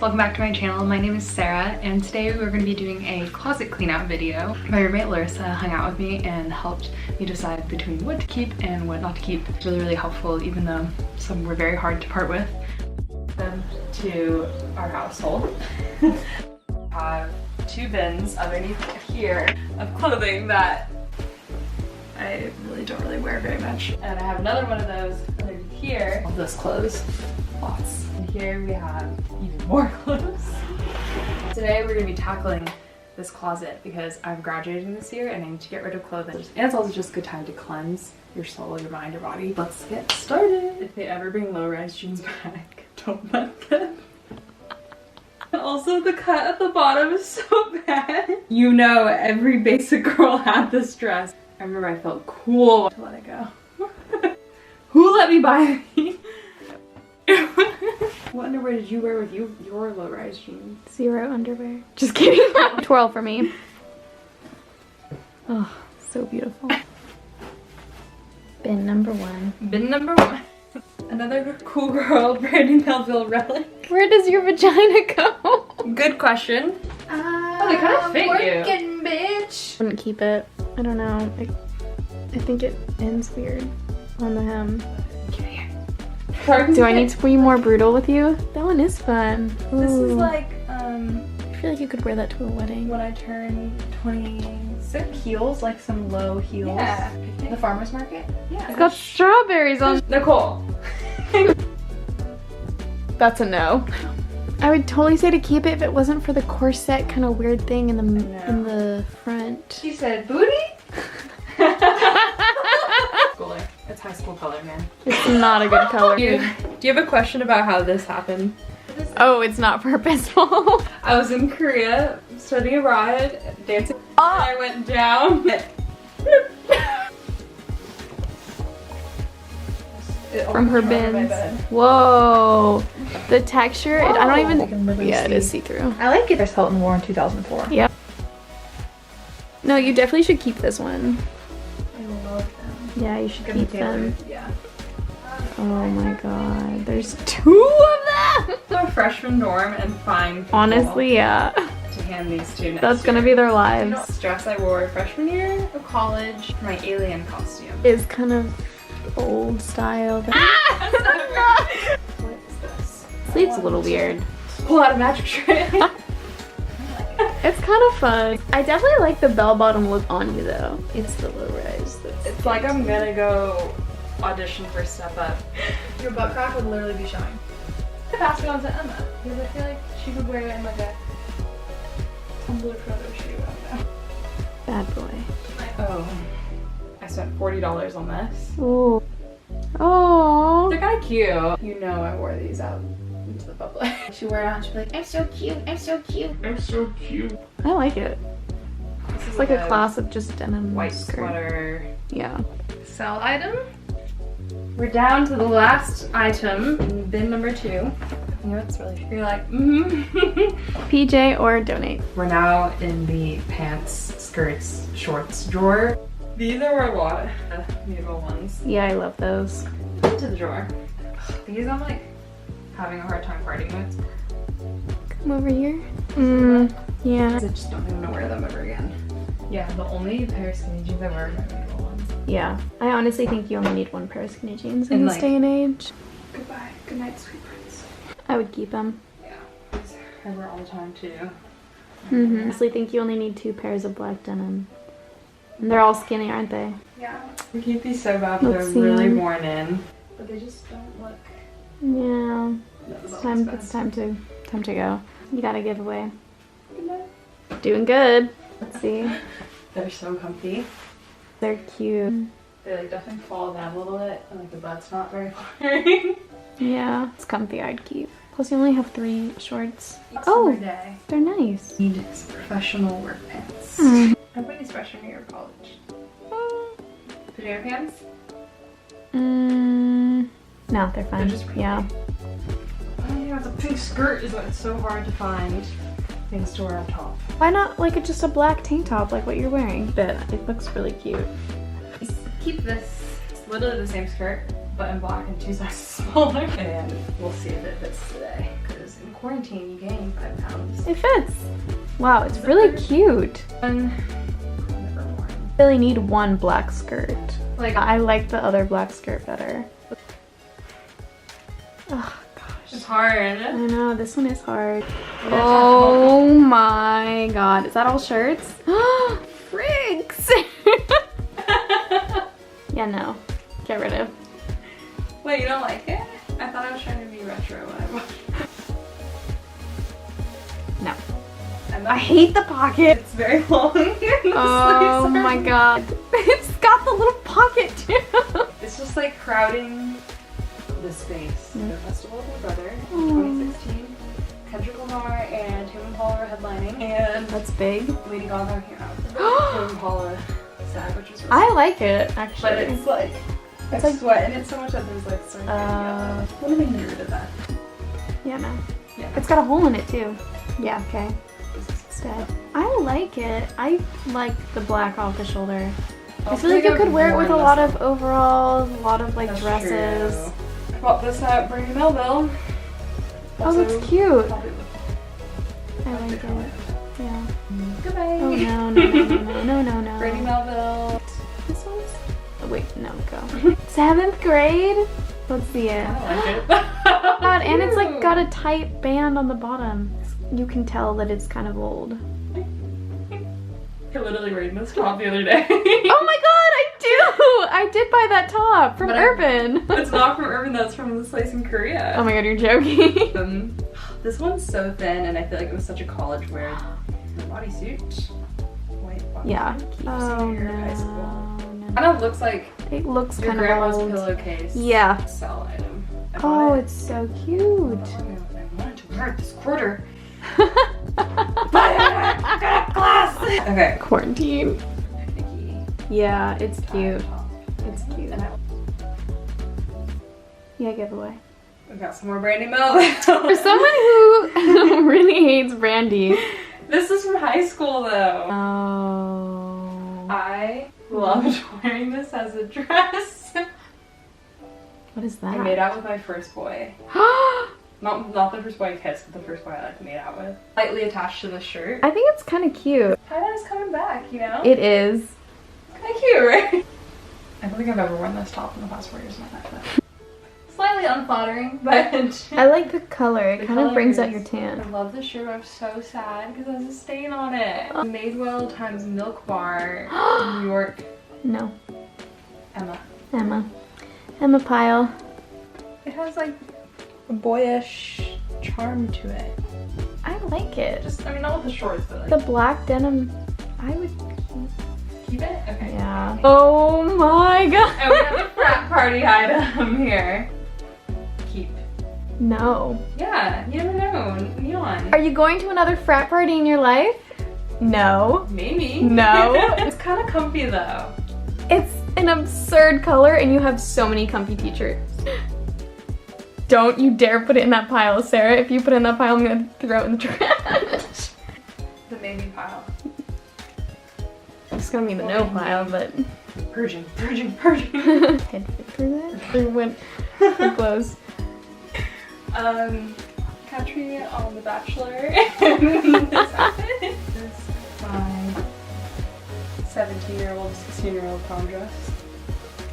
welcome back to my channel. My name is Sarah and today we're going to be doing a closet clean out video. My roommate Larissa hung out with me and helped me decide between what to keep and what not to keep. It's really helpful, even though some were very hard to part with. Then to our household. I have two bins underneath here of clothing that I don't really wear very much. And I have another one of those underneath here. All those clothes. Lots. And here we have even more clothes. Today we're going to be tackling this closet because I'm graduating this year and I need to get rid of clothing. And it's also just a good time to cleanse your soul, your mind, your body. Let's get started. If they ever bring low-rise jeans back, don't let them. Also, the cut at the bottom is so bad. You know, every basic girl had this dress. I remember I felt cool to let it go. Who let me buy these? What underwear did you wear with your low-rise jeans? Zero underwear. Just kidding. Twirl for me. Oh, so beautiful. Bin number one. Bin number one. Another cool girl, Brandon Melville relic. Where does your vagina go? Good question. Oh, they kind of fit working, bitch. Wouldn't keep it. I don't know. I think it ends weird on the hem. Do I need to be more brutal with you? That one is fun. Ooh. This is like, I feel like you could wear that to a wedding. When I turn 26. Heels, like some low heels. Yeah. The farmer's market? Yeah. It's got strawberries on. Nicole. That's a no. I would totally say to keep it if it wasn't for the corset kind of weird thing in the front. She said booty? It's high school color, man. It's not a good color. Do you have a question about how this happened? Oh, it's not purposeful. I was in Korea studying abroad, dancing, and I went down. From her bins. Whoa. The texture, I don't even, yeah, it is see-through. I like it. There's Hilton wore in 2004. Yep. No, you definitely should keep this one. I love them. Yeah, you should keep them. Yeah. Oh my god, there's two of them! A freshman dorm and find people honestly, yeah. To hand these to next That's gonna be their lives. This dress I wore freshman year of college, my alien costume. Is kind of old style. What is this? Sleeve's a little weird. Pull out a magic trick. It's kind of fun. I definitely like the bell-bottom look on you though. It's the low rise. It's like I'm gonna go audition for Step Up. Your butt crack would literally be showing. I passed it on to Emma because I feel like she could wear it in like a Tumblr photo shoot. I don't know. Bad boy. Oh, I spent $40 on this. Oh. Oh. They're kind of cute. You know I wore these out into the public. She wear it out and she'd be like, I'm so cute, I'm so cute. I'm so cute. I like it. It's like a classic just denim white skirt. Sweater. Yeah. Sell item. We're down to the last item, bin number 2. You know, it's really, you're like, PJ or donate. We're now in the pants, skirts, shorts drawer. These are a lot of beautiful ones. Yeah, I love those. To the drawer. These I'm like having a hard time parting with. Come over here. Yeah. I just don't even want to wear them ever again. Yeah, the only pair of skinny jeans I wear are my beautiful ones. Yeah, I honestly think you only need one pair of skinny jeans in this like, day and age. Goodbye. Good night, sweet prince. I would keep them. Yeah, I wear all the time too. Honestly, think you only need 2 pairs of black denim. And they're all skinny, aren't they? Yeah. We keep these so bad, but they're really worn in. But they just don't look. Yeah. It's time to go. You gotta give away. Good night. Doing good. Let's see. They're so comfy. They're cute. They like definitely fall down a little bit, and like the butt's not very flattering. Yeah, it's comfy. I'd keep. Plus, you only have 3 shorts. Oh, day. They're nice. Need some professional work pants. Everybody's freshman year of college. Pajama pants? No, they're fine. They're just pretty. Yeah. Oh yeah, the pink skirt is why it's so hard to find things to wear on top. Why not like just a black tank top like what you're wearing? But it looks really cute. Keep this. It's literally the same skirt, but in black and 2 sizes smaller. And we'll see if it fits today, because in quarantine, you gain 5 pounds. It fits. Wow, it's really cute. Really need one black skirt. Like, I like the other black skirt better. Oh gosh. it's hard. I know, this one is hard. Oh my god. Is that all shirts? Frigs! Yeah, no. Get rid of. Wait, you don't like it? I thought I was trying to be retro when I watched it. No. I hate the pocket. It's very long. Oh my god. It's got the little pocket too. It's just like crowding the space. The Festival of My Brother in 2016. Kendrick Lamar and Tame Impala were headlining. And That's big. Lady Gaga came out with Tame Impala sad, which was really I like it, actually. But it's like, it's like sweating it so much that there's like certain what do we get rid of that? Yeah, no. Yeah. It's got a hole in it too. Yeah, okay. It's dead. I like it. I like the black off the shoulder. I feel like you could wear it with a lot of overalls, a lot of like dresses. True. I bought this at Barbie Melville. Oh, that's cute. Probably I like it. Yeah. Goodbye. Oh no, no. Barbie Melville. This one's... Oh wait, no, go. 7th grade? Let's see it. I like it. God, and it's like got a tight band on the bottom. You can tell that it's kind of old. I literally wearing this top the other day. Oh my god, I do! I did buy that top from Urban. It's not from Urban, that's from this place in Korea. Oh my god, you're joking. This one's so thin, and I feel like it was such a college wear bodysuit. White bodysuit. Yeah. Oh Your high school. no. Kind of looks like It looks your kind of grandma's old. pillowcase. Yeah. Sell item. Oh, it's so cute. I wanted to wear it this quarter. Okay. Quarantine. Picnicky. Yeah, it's cute. Top. It's cute. And Yeah, giveaway. we've got some more Brandy Melville. For someone who really hates Brandy. This is from high school though. Oh. I loved wearing this as a dress. What is that? I made out with my first boy. Not the first boy I kissed, but the first boy I like made out with. Lightly attached to the shirt. I think it's kind of cute. Tie-dye's coming back, you know? It is. Kind of cute, right? I don't think I've ever worn this top in the past 4 years. Slightly unflattering, but I like the color. It The kind of brings out color your is- tan. I love this shirt. I'm so sad because there's a stain on it. Madewell times Milk Bar, New York. No. Emma. Emma Pyle. It has like a boyish charm to it. I like it. Just, I mean, not with the shorts, but like. The black denim, I would Keep it? Okay. Yeah. Oh my god. And we have a frat party item here. Keep. No. Yeah, you never know. Neon. Are you going to another frat party in your life? No. Maybe. No. It's kind of comfy though. It's an absurd color and you have so many comfy t-shirts. Don't you dare put it in that pile, Sarah. If you put it in that pile, I'm gonna throw it in the trash. The maybe pile. It's gonna be the no pile, but... Purging. Head fit for that? Or went too close. Country on The Bachelor. This outfit. This is my 17-year-old, 16-year-old prom dress.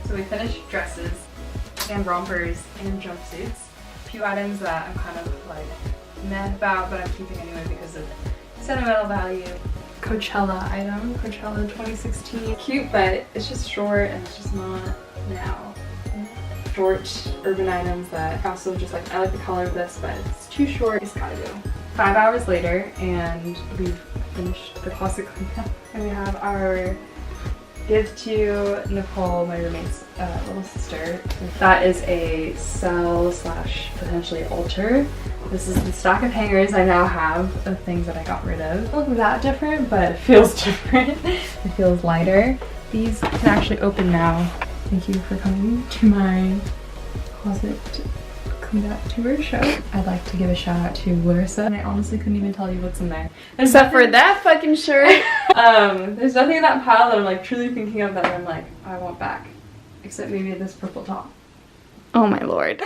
So we finished dresses and rompers and jumpsuits. A few items that I'm kind of like meh about, but I'm keeping anyway because of sentimental value. Coachella item, Coachella 2016. Cute, but it's just short and it's just not now. Short urban items that also just like, I like the color of this, but it's too short. It's gotta go. 5 hours later and we've finished the classic cleanup. And we have our gift to Nicole, my roommate's little sister. That is a cell slash potentially altar. This is the stack of hangers I now have of things that I got rid of. It doesn't look that different, but it feels different. It feels lighter. These can actually open now. Thank you for coming to my closet clean-up tour show. I'd like to give a shout out to Larissa, and I honestly couldn't even tell you what's in there. Except for that fucking shirt. There's nothing in that pile that I'm like truly thinking of that I'm like, I want back. Except maybe this purple top. Oh my lord.